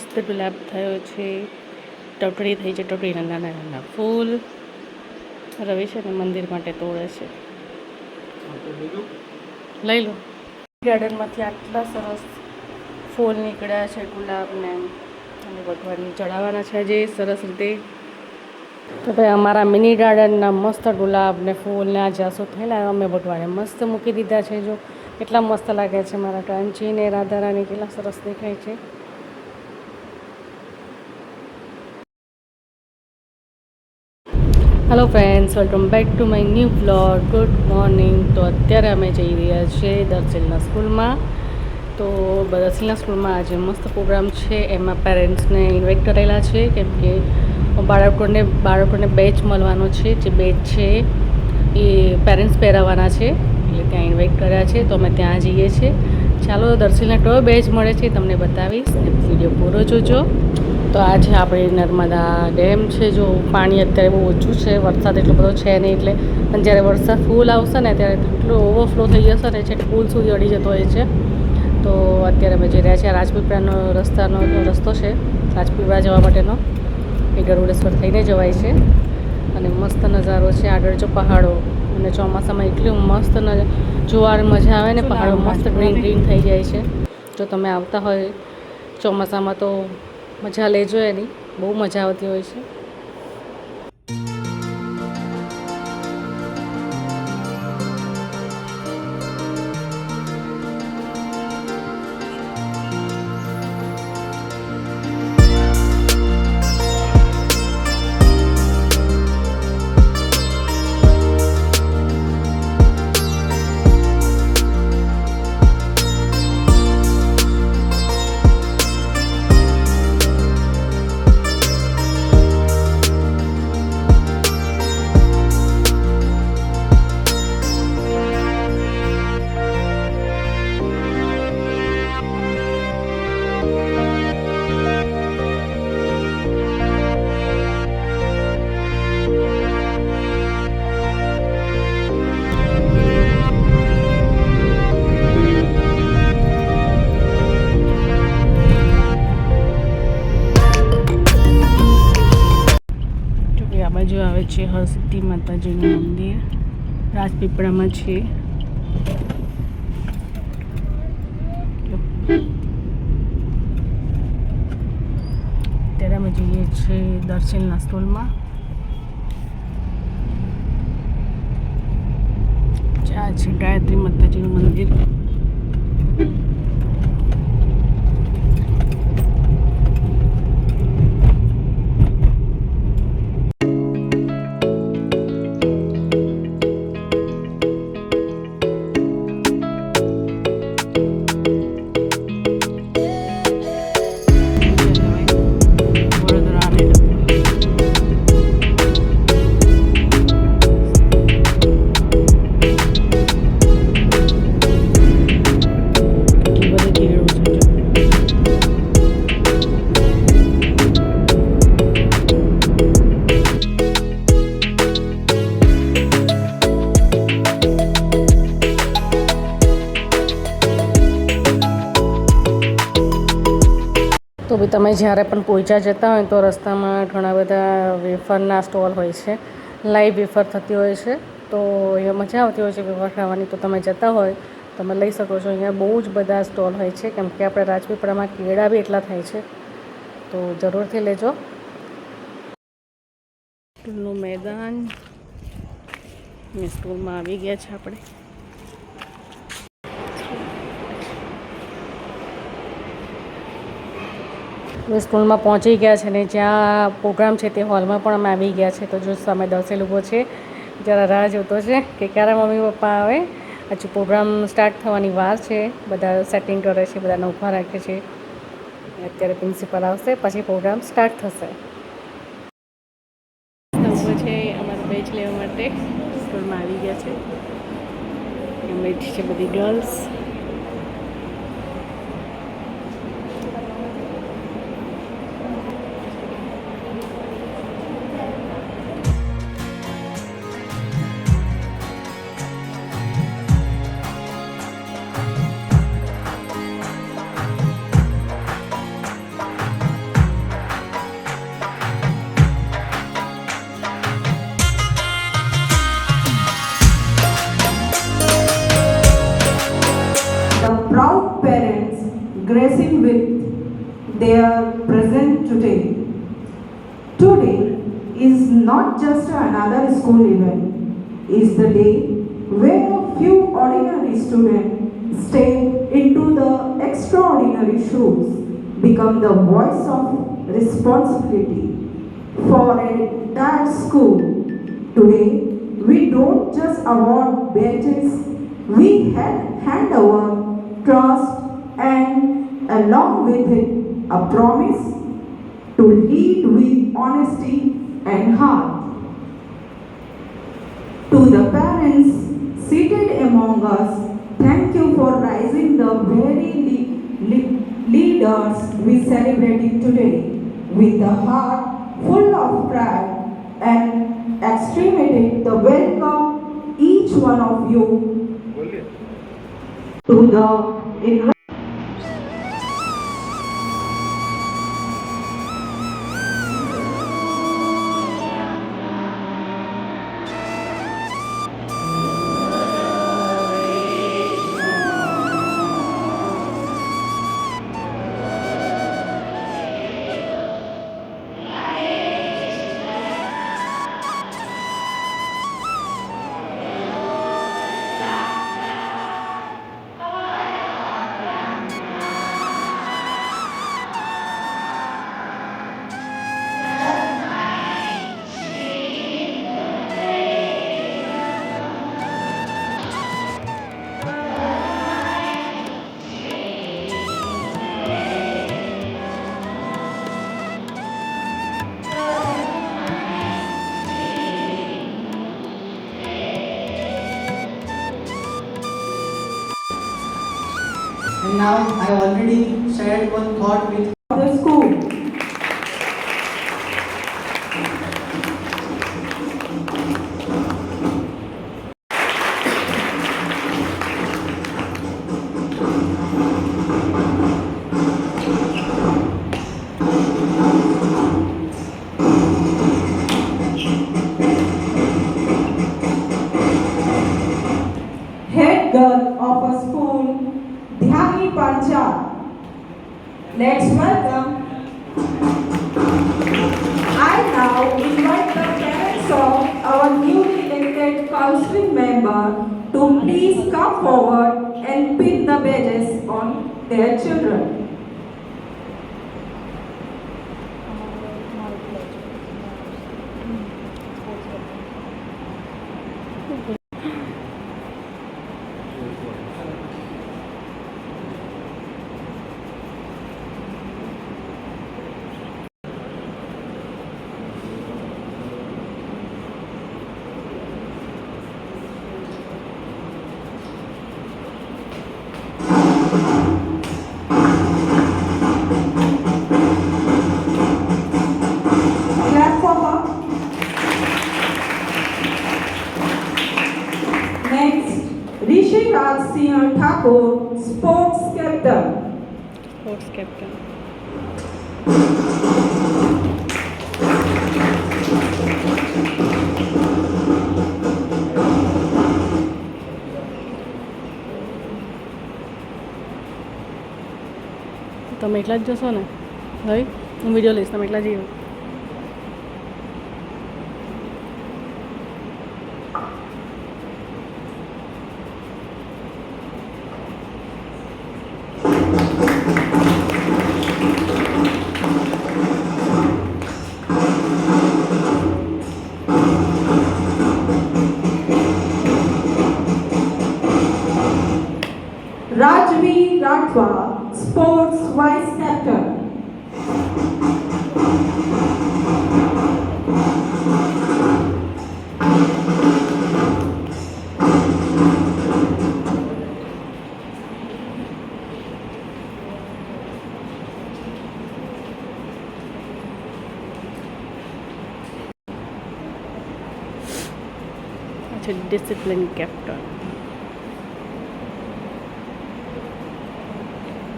મસ્ત ગુલાબ થયો છે, ટોટડી થઈ છે, ટોટડીના નાના નાના ફૂલ. રવિ છે ને મંદિર માટે તોડે છે, લઈ લો. ગાર્ડનમાંથી આટલા સરસ ફૂલ નીકળ્યા છે ગુલાબને, અને ભગવાનને ચડાવવાના છે આજે સરસ રીતે. તો ભાઈ અમારા મિની ગાર્ડનના મસ્ત ગુલાબ ને ફૂલ ને આ જાસૂદ થયેલા અમે ભગવાને મસ્ત મૂકી દીધા છે. જો કેટલા મસ્ત લાગે છે મારા કાનજી ને રાધા રાણી, કેટલા સરસ દેખાય છે. Hello friends, welcome back to my new vlog. Good morning. તો અત્યારે અમે જઈ રહ્યા છીએ દર્શીલના સ્કૂલમાં. તો દર્શીલના સ્કૂલમાં આજે મસ્ત પ્રોગ્રામ છે, એમાં પેરેન્ટ્સને ઇન્વાઇટ કરેલા છે, કેમ કે બાળકોને બેચ મળવાનો છે. જે બેચ છે એ પેરેન્ટ્સ પહેરાવવાના છે, એટલે ત્યાં ઇન્વાઇટ કર્યા છે. તો અમે ત્યાં જઈએ છીએ. ચાલો દર્શીલને કયો બેચ મળે છે તમને બતાવીશ, વિડીયો પૂરો જોજો. તો આ છે આપણે નર્મદા ડેમ છે. જો પાણી અત્યારે બહુ ઓછું છે, વરસાદ એટલો બધો છે નહીં, એટલે પણ જ્યારે વરસાદ ફૂલ આવશે ને ત્યારે એટલો ઓવરફ્લો થઈ જશે ને, છે પુલ સુધી અડી જતો હોય છે. તો અત્યારે અમે જઈ રહ્યા છીએ રાજપીપળાનો રસ્તો છે, રાજપીપળા જવા માટેનો. એ ગરુડેશ્વર થઈને જવાય છે, અને મસ્ત નજારો છે આગળ. જો પહાડો, અને ચોમાસામાં એટલું મસ્ત જોવાની મજા આવે ને, પહાડો મસ્ત ગ્રીન ગ્રીન થઈ જાય છે. જો તમે આવતા હોય ચોમાસામાં તો મજા લેજો એની, બહુ મજા આવતી હોય છે. બાજુ આવે છે હરસિદ્ધિ માતાજીનું મંદિર, રાજપીપળામાં છે. અત્યારે અમે જઈએ છીએ દર્શનના સ્કૂલમાં. આ છે ગાયત્રી માતાજીનું મંદિર. તો બી તમે જ્યારે પણ પોઈચા જતા હોય તો રસ્તામાં ઘણા બધા વેફરના સ્ટોલ હોય છે, લાઈવ વેફર થતી હોય છે. તો અહીંયા મજા આવતી હોય છે વેફર ખાવાની. તો તમે જતા હોય તમે લઈ શકો છો. અહીંયા બહુ જ બધા સ્ટોલ હોય છે, કેમ કે આપણે રાજપીપળામાં કેળા બી એટલા થાય છે, તો જરૂરથી લેજો. સ્કૂલનું મેદાન, સ્કૂલમાં આવી ગયા છે આપણે. સ્કૂલમાં પહોંચી ગયા છે, ને જ્યાં પ્રોગ્રામ છે તે હોલમાં પણ અમે આવી ગયા છે. તો જો સામે દર્શેલ ઊભો છે, જરા રાહ જોતો છે કે ક્યારે મમ્મી પપ્પા આવે. હજુ પ્રોગ્રામ સ્ટાર્ટ થવાની વાર છે, બધા સેટિંગ કરે છે, બધાને ઊભા રાખે છે. અત્યારે પ્રિન્સિપલ આવશે પછી પ્રોગ્રામ સ્ટાર્ટ થશે. ઊભો છે અમારું બેચ લેવા માટે. સ્કૂલમાં આવી ગયા છે, બેઠી છે બધી girls. are present today. Today is not just another school event. It's the day where a few ordinary students step into the extraordinary shoes, become the voice of responsibility for an entire school. Today, we don't just award badges, we hand over trust and along with it a promise to lead with honesty and heart. To the parents seated among us, thank you for rising the very leaders we celebrating today with a heart full of pride and extremity the welcome each one of you to the And now I already shared one thought with the school. Head girl of a school, Dhyani Pancha. Let's welcome. I now invite the parents of our newly elected counseling member to please come forward and pin the badges on their children. Clap for her. Next, Rishi Raj Singh Thakur, sports captain. Sports captain. તમે એકલા જ જશો ને ભાઈ હું video લઈશ તમે એકલા જઈએ Rajvi Rathwa, sports vice captain. अच्छा डिसिप्लिन कैप्टन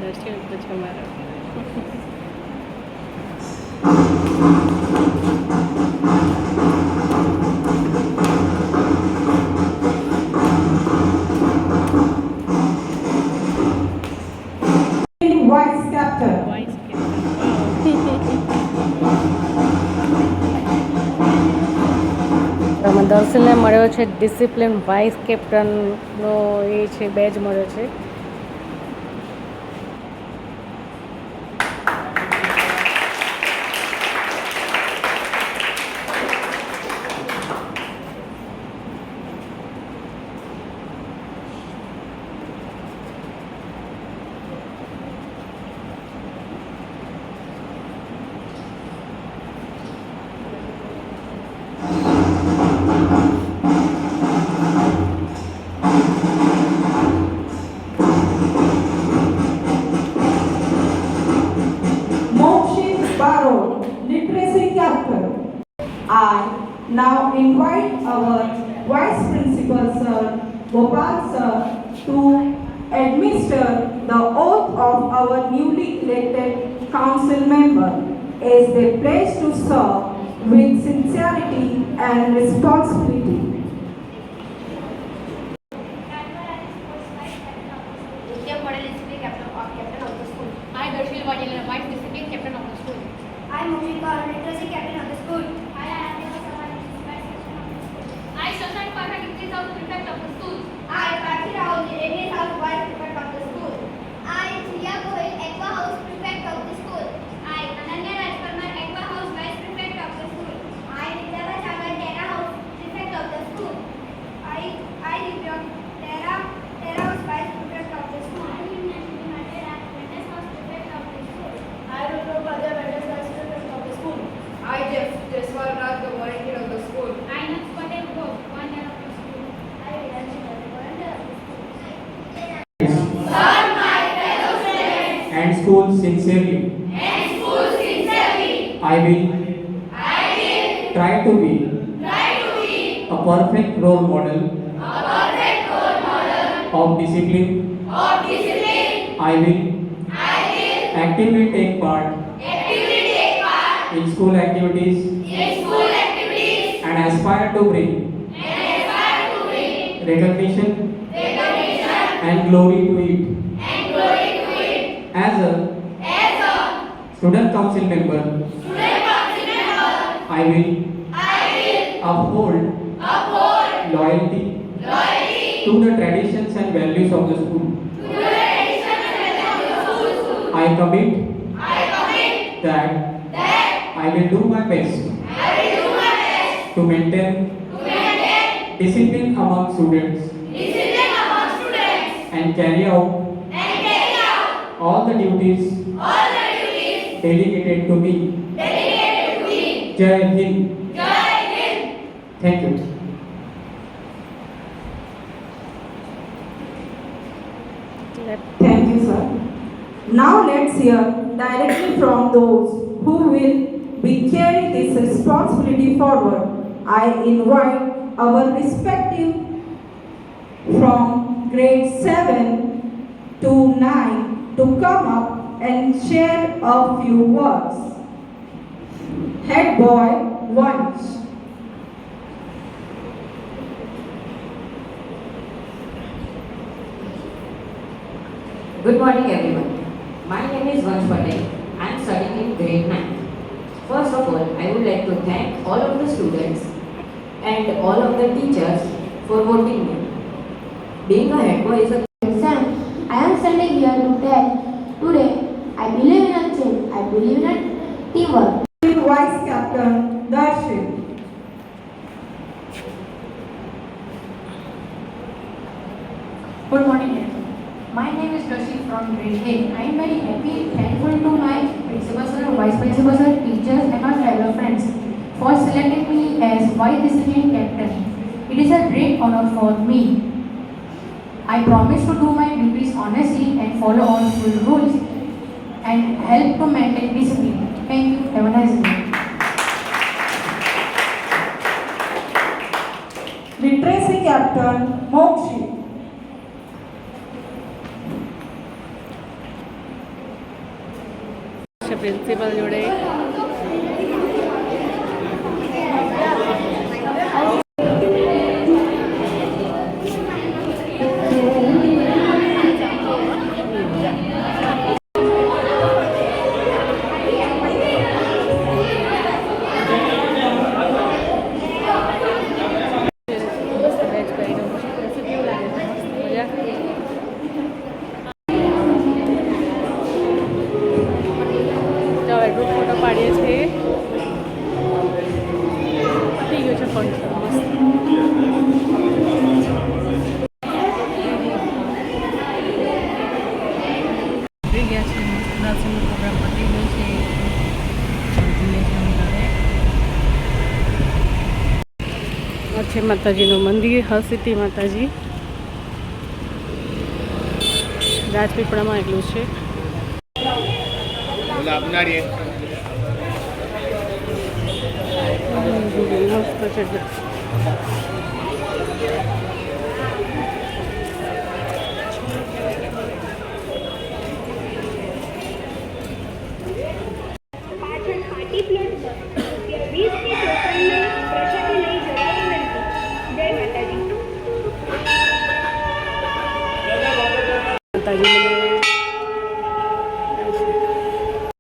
darsheel તો છે મારા Vice captain. વાઇસ કેપ્ટન દર્શનને મળ્યો છે ડિસિપ્લિન વાઇસ કેપ્ટનનો એ છે બેજ મળ્યો છે. Literacy captain. I now invite our Vice Principal Sir, Gopal Sir, to administer the oath of our newly elected council member as they pledge to serve with sincerity and responsibility. I, darsheel, vice discipline captain of the school. I, Moshika, literacy captain of the school. I, Shashank Parkha, English house prefect of the school. I, Parthi Rahul, English house vice prefect of the school. I, Jiya Gohil, Aqua house prefect of the school. I, Ananya Rajparmar, Aqua house vice prefect of the school. I, Vidyabha Chagar, Terra house prefect of the school. I, Divyam, Terra house vice prefect of the school. I, Venus house prefect of the school. I, Rudrapada, Venus vice prefect of the school. I, Jaswal Raj, the volunteer of the school. I, Naks Patel, volunteer of the school. I, Vidyabha Chagar, volunteer of the school. And school sincerely. I will try to be a perfect role model of discipline. I will actively take part in school activities and aspire to bring recognition and glory to it. As a student council member, I will uphold loyalty to the traditions and values of the school. I commit that I will do my best to maintain discipline among students and carry out all the duties delegated to me. Jai Hind. Thank you. Thank you, sir. Now let's hear directly from those who will be carrying this responsibility forward. I invite our respective from grade 7 to 9 to come up and share a few words. Head boy 1. Good morning everyone. My name is Vansh Patel. I am studying in grade 9. First of all, I would like to thank all of the students and all of the teachers for voting me. Being a head boy is a Son, I am standing here to tell today I believe in a change. I believe in a teamwork. Vice Captain Darshan. Good morning, everyone. My name is darsheel from grade 8. I am very happy, thankful to my principal sir, vice principal sir, teachers and my fellow friends for selecting me as vice discipline captain. It is a great honor for me. I promise to do my duties honestly and follow all school rules and help to maintain discipline. Thank you. Have a nice day. Literacy Captain Mokshi. Principal જોડે પાડીએ છીએ. પતી ગયું છે function મસ્ત. થઈ ગયા છે મસ્ત દર્શનનો પ્રોગ્રામ પતી ગયો છે. આ છે માતાજીનું મંદિર, હરસિદ્ધિ માતાજી. રાજપીપળામાં એટલું છે. મસ્ત છે.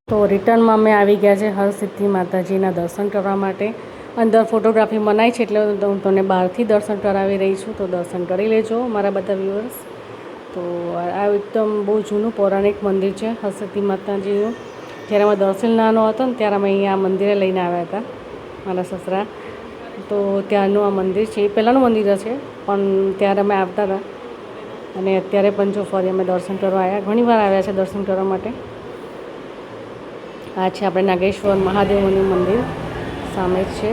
તો રિટર્નમાં અમે આવી ગયા છે હરસિદ્ધિ માતાજીના દર્શન કરવા માટે. અંદર ફોટોગ્રાફી મનાય છે એટલે હું તમને બહારથી દર્શન કરાવી રહી છું. તો દર્શન કરી લેજો મારા બધા વ્યુઅર્સ. તો આ એકદમ બહુ જૂનું પૌરાણિક મંદિર છે હરસિદ્ધિ માતાજીનું. જ્યારે અમે દર્શન નાનો હતો ને ત્યારે અમે અહીંયા મંદિરે લઈને આવ્યા હતા મારા સસરા. તો ત્યારનું આ મંદિર છે. એ પહેલાંનું મંદિર છે પણ ત્યારે અમે આવતા હતા. અને અત્યારે પણ જો ફરી અમે દર્શન કરવા આવ્યા, ઘણીવાર આવ્યા છે દર્શન કરવા માટે. આ છે આપણે નાગેશ્વર મહાદેવનું મંદિર, સામે જ છે.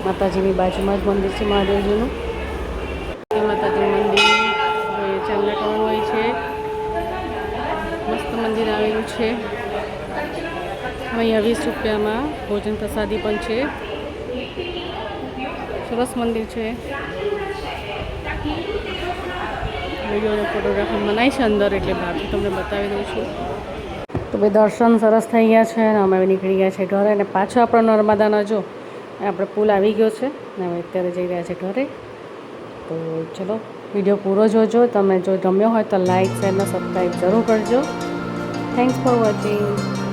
માતાજીની બાજુમાં જ મંદિર છે મહાદેવજીનું. માતાજીનું મંદિર ચાલના કરવાનું હોય છે. મસ્ત મંદિર આવેલું છે. અહીંયા 20 રૂપિયામાં ભોજન પ્રસાદી પણ છે. સરસ મંદિર છે. વિડીયો અને ફોટોગ્રાફી મનાય છે અંદર એટલે બહારથી તમને બતાવી દઉં છું. તો ભાઈ દર્શન સરસ થઈ ગયા છે અને અમે નીકળી ગયા છે ઘરે. અને પાછો આપણો નર્મદાનો જો આપણે પુલ આવી ગયો છે ને હવે અત્યારે જઈ રહ્યા છે ઘરે. તો ચલો વિડીયો પૂરો જોજો. તમે જો ગમ્યો હોય તો લાઇક, શેર અને સબસ્ક્રાઈબ જરૂર કરજો. Thanks for watching.